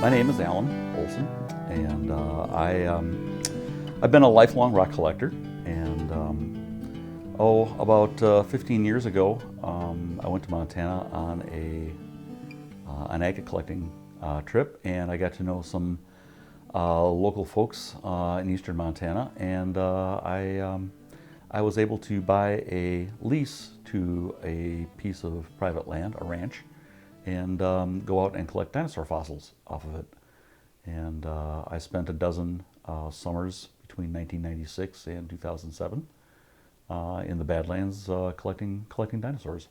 My name is Alan Olson, and I've been a lifelong rock collector. And about 15 years ago, I went to Montana on an agate collecting trip, and I got to know some local folks in eastern Montana, and I was able to buy a lease to a piece of private land, a ranch, and go out and collect dinosaur fossils off of it. And I spent a dozen summers between 1996 and 2007 in the Badlands collecting dinosaurs.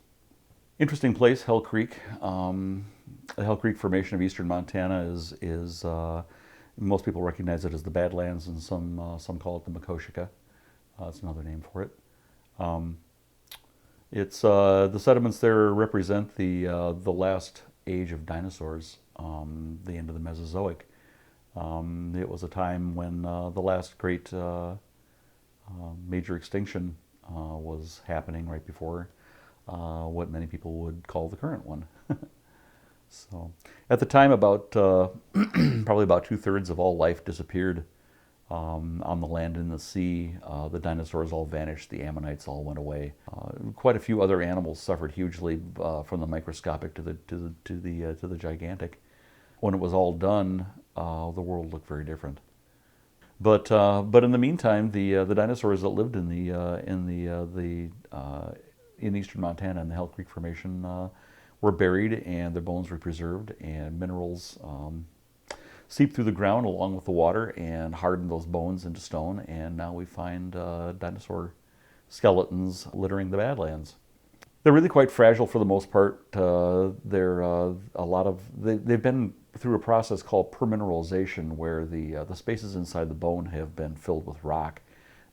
Interesting place, Hell Creek. The Hell Creek Formation of eastern Montana is most people recognize it as the Badlands, and some call it the Makoshika. It's another name for it. It's the sediments there represent the last age of dinosaurs, the end of the Mesozoic. It was a time when the last great major extinction was happening right before what many people would call the current one. So, at the time, about probably about 2/3 of all life disappeared on the land and the sea. The dinosaurs all vanished. The ammonites all went away. Quite a few other animals suffered hugely, from the microscopic to the gigantic. When it was all done, the world looked very different. But in the meantime, the dinosaurs that lived in eastern Montana in the Hell Creek Formation were buried, and their bones were preserved, and minerals seeped through the ground along with the water and hardened those bones into stone. And now we find dinosaur skeletons littering the Badlands. They're really quite fragile for the most part. They've been through a process called permineralization, where the spaces inside the bone have been filled with rock,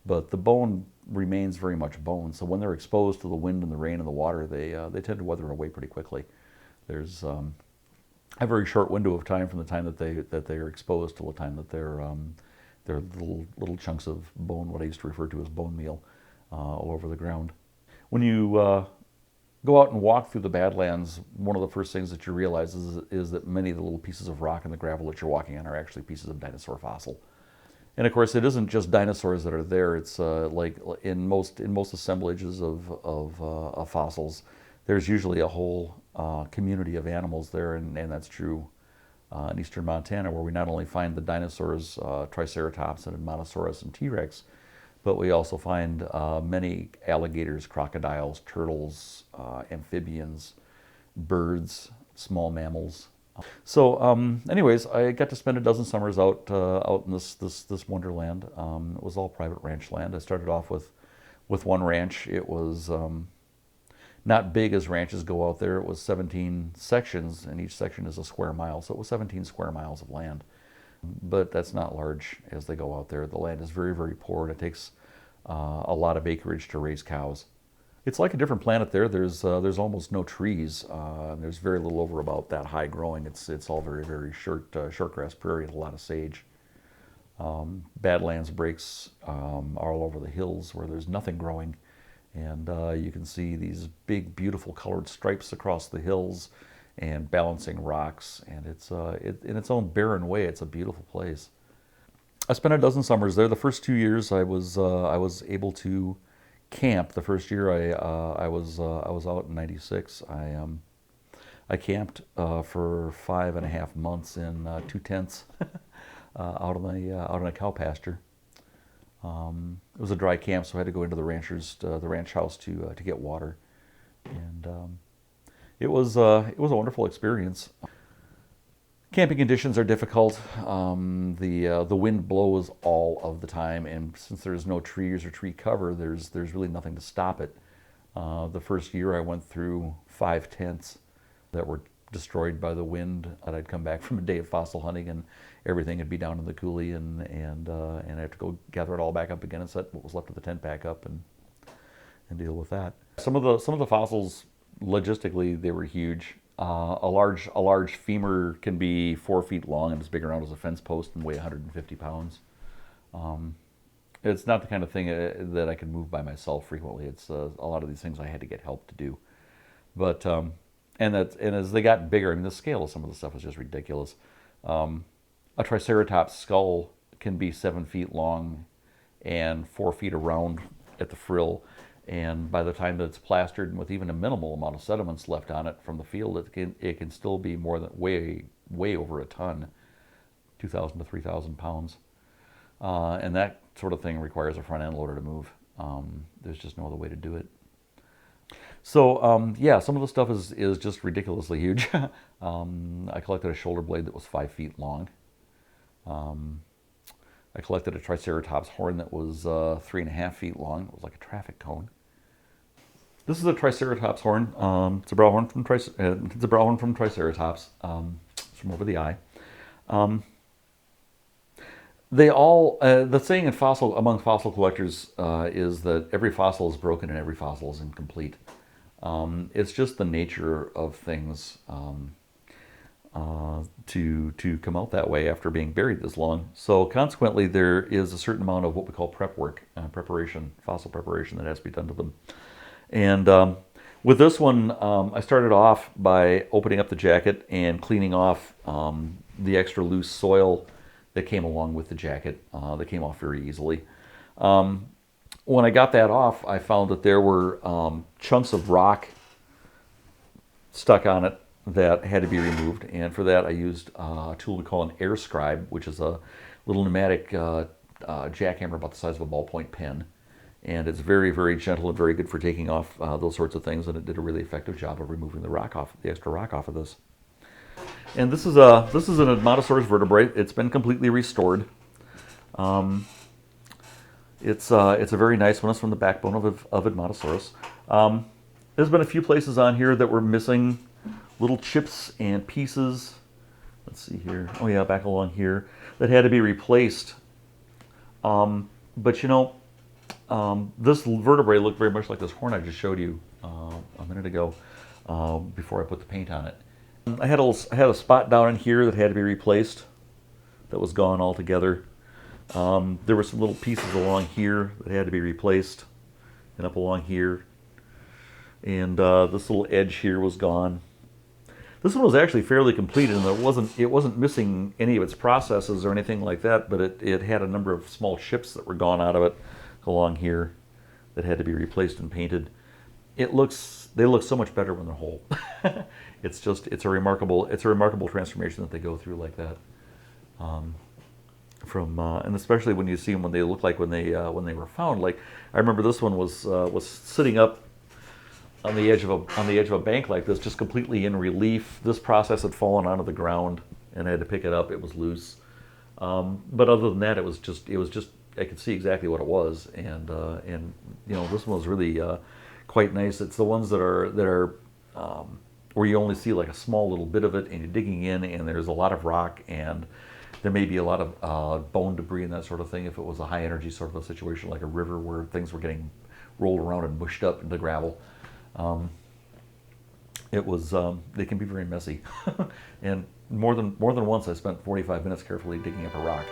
but the bone remains very much bone. So when they're exposed to the wind and the rain and the water, they tend to weather away pretty quickly. There's a very short window of time from the time that they are exposed till the time that they're little chunks of bone, what I used to refer to as bone meal, all over the ground. When you go out and walk through the Badlands, one of the first things that you realize is that many of the little pieces of rock and the gravel that you're walking on are actually pieces of dinosaur fossil. And of course, it isn't just dinosaurs that are there. It's like in most assemblages of fossils, there's usually a whole community of animals there, and that's true in eastern Montana, where we not only find the dinosaurs, Triceratops and Monosaurus and T-Rex, but we also find many alligators, crocodiles, turtles, amphibians, birds, small mammals. So, anyways, I got to spend a dozen summers out in this wonderland. It was all private ranch land. I started off with one ranch. It was not big as ranches go out there. It was 17 sections, and each section is a square mile. So it was 17 square miles of land. But that's not large as they go out there. The land is very, very poor, and it takes a lot of acreage to raise cows. It's like a different planet there. There's almost no trees. There's very little over about that high growing. It's all very, very short grass prairie and a lot of sage. Badlands breaks all over the hills where there's nothing growing, and you can see these big, beautiful colored stripes across the hills and balancing rocks, and it's in its own barren way, it's a beautiful place. I spent a dozen summers there. The first 2 years, I was able to camp. The first year, I was out in '96. I camped for 5.5 months in 2 tents out on a cow pasture. It was a dry camp, so I had to go into the ranch house to get water, and it was a wonderful experience. Camping conditions are difficult. The wind blows all of the time, and since there's no trees or tree cover, there's really nothing to stop it. The first year, I went through 5 tents that were destroyed by the wind. And I'd come back from a day of fossil hunting, and everything would be down in the coulee, and I have to go gather it all back up again and set what was left of the tent back up and deal with that. Some of the fossils, logistically, they were huge. A large femur can be 4 feet long and as big around as a fence post and weigh 150 pounds. It's not the kind of thing that I can move by myself frequently. It's a lot of these things I had to get help to do. But and as they got bigger, I mean, the scale of some of the stuff was just ridiculous. A Triceratops skull can be 7 feet long and 4 feet around at the frill. And by the time that it's plastered and with even a minimal amount of sediments left on it from the field, it can still be more than way over a ton, 2,000 to 3,000 pounds. And that sort of thing requires a front end loader to move. There's just no other way to do it. So yeah, some of the stuff is just ridiculously huge. I collected a shoulder blade that was 5 feet long. I collected a Triceratops horn that was 3.5 feet long. It was like a traffic cone. This is a Triceratops horn. It's a brow horn from Triceratops. It's from over the eye. They all the saying among fossil collectors is that every fossil is broken and every fossil is incomplete. It's just the nature of things to come out that way after being buried this long. So consequently, there is a certain amount of what we call prep work, fossil preparation that has to be done to them. And with this one, I started off by opening up the jacket and cleaning off the extra loose soil that came along with the jacket. That came off very easily. When I got that off, I found that there were chunks of rock stuck on it that had to be removed. And for that, I used a tool we call an air scribe, which is a little pneumatic jackhammer about the size of a ballpoint pen. And it's very, very gentle and very good for taking off those sorts of things. And it did a really effective job of removing the extra rock off of this. And this is an Edmontosaurus vertebrae. It's been completely restored. It's a very nice one. It's from the backbone of Edmontosaurus. There's been a few places on here that were missing little chips and pieces. Let's see here. Oh yeah, back along here that had to be replaced. But you know, this vertebrae looked very much like this horn I just showed you a minute ago before I put the paint on it. I had a spot down in here that had to be replaced. That was gone altogether. There were some little pieces along here that had to be replaced, and up along here. And this little edge here was gone. This one was actually fairly complete, and it wasn't missing any of its processes or anything like that. But it had a number of small chips that were gone out of it along here that had to be replaced and painted. They look so much better when they're whole. It's a remarkable transformation that they go through like that. And especially when you see them when they look like when they were found. Like I remember this one was sitting up on the edge of a bank like this, just completely in relief. This process had fallen onto the ground, and I had to pick it up. It was loose, but other than that, it was just I could see exactly what it was, and you know, this one was really quite nice. It's the ones that are where you only see like a small little bit of it, and you're digging in, and there's a lot of rock, and there may be a lot of bone debris and that sort of thing. If it was a high energy sort of a situation like a river where things were getting rolled around and mushed up into gravel. They can be very messy. And more than once I spent 45 minutes carefully digging up a rock.